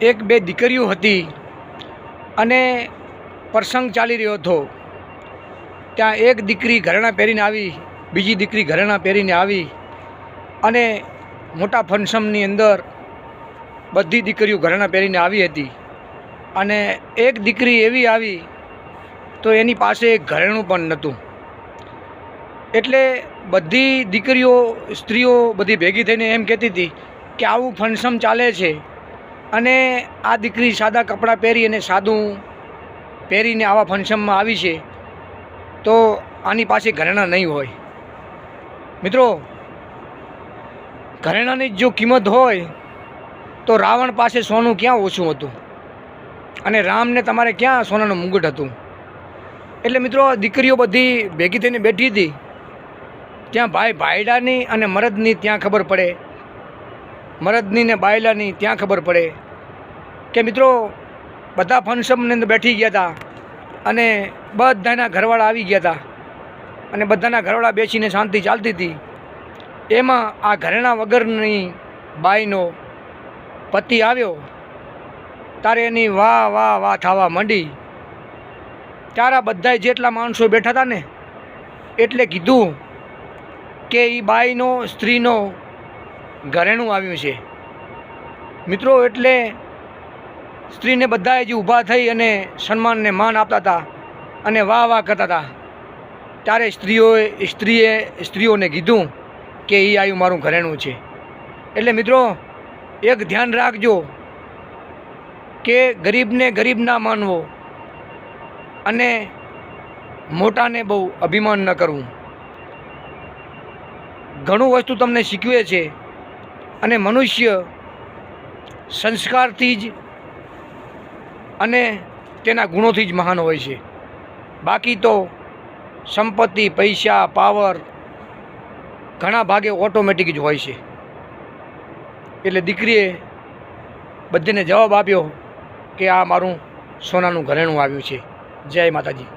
એક બે દીકરીઓ હતી અને પ્રસંગ ચાલી રહ્યો હતો। ત્યાં એક દીકરી ઘરેણાં પહેરીને આવી, બીજી દીકરી ઘરેણાં પહેરીને આવી અને મોટા ફંક્શનની અંદર બધી દીકરીઓ ઘરેણાં પહેરીને આવી હતી અને એક દીકરી એવી આવી તો એની પાસે એક ઘરેણું પણ નહોતું। એટલે બધી દીકરીઓ સ્ત્રીઓ બધી ભેગી થઈને એમ કહેતી હતી કે આવું ફંક્શન ચાલે છે અને આ દીકરી સાદા કપડાં પહેરી અને સાદું પહેરીને આવા ફંક્શનમાં આવી છે તો આની પાસે ઘરેણાં નહીં હોય। મિત્રો, ઘરેણાંની જો કિંમત હોય તો રાવણ પાસે સોનું ક્યાં ઓછું હતું અને રામને તમારે ક્યાં સોનાનું મુગટ હતું। એટલે મિત્રો, દીકરીઓ બધી ભેગી થઈને બેઠી હતી। ત્યાં ભાઈડાની અને મરદની ત્યાં ખબર પડે, મરદની ને બાયલાની ત્યાં ખબર પડે કે મિત્રો બધા ફંક્શનની અંદર બેઠી ગયા હતા અને બધાના ઘરવાળા આવી ગયા હતા અને બધાના ઘરવાળા બેસીને શાંતિ ચાલતી હતી। એમાં આ ઘરેણાં વગરની બાઈનો પતિ આવ્યો ત્યારે એની વાહ વાહ વાહ થવા માંડી। ત્યારે બધાય જેટલા માણસો બેઠા હતા ને એટલે કીધું કે એ બાઈનો સ્ત્રીનો ઘરેણું આવ્યું છે। મિત્રો, એટલે સ્ત્રીને બધાએ જે ઊભા થઈ અને સન્માનને માન આપતા હતા અને વાહ વાહ કરતા હતા ત્યારે સ્ત્રીઓને કીધું કે એ આવ્યું મારું ઘરેણું છે। એટલે મિત્રો, એક ધ્યાન રાખજો કે ગરીબને ગરીબ ના માનવો અને મોટાને બહુ અભિમાન ન કરવું। ઘણું વસ્તુ તમને શીખવે છે અને મનુષ્ય સંસ્કારથી જ અને તેના ગુણોથી જ મહાન હોય છે। બાકી તો સંપત્તિ, પૈસા, પાવર ઘણા ભાગે ઓટોમેટિક જ હોય છે। એટલે દીકરીએ બધાને જવાબ આપ્યો કે આ મારું સોનાનું ઘરેણું આવ્યું છે। જય માતાજી।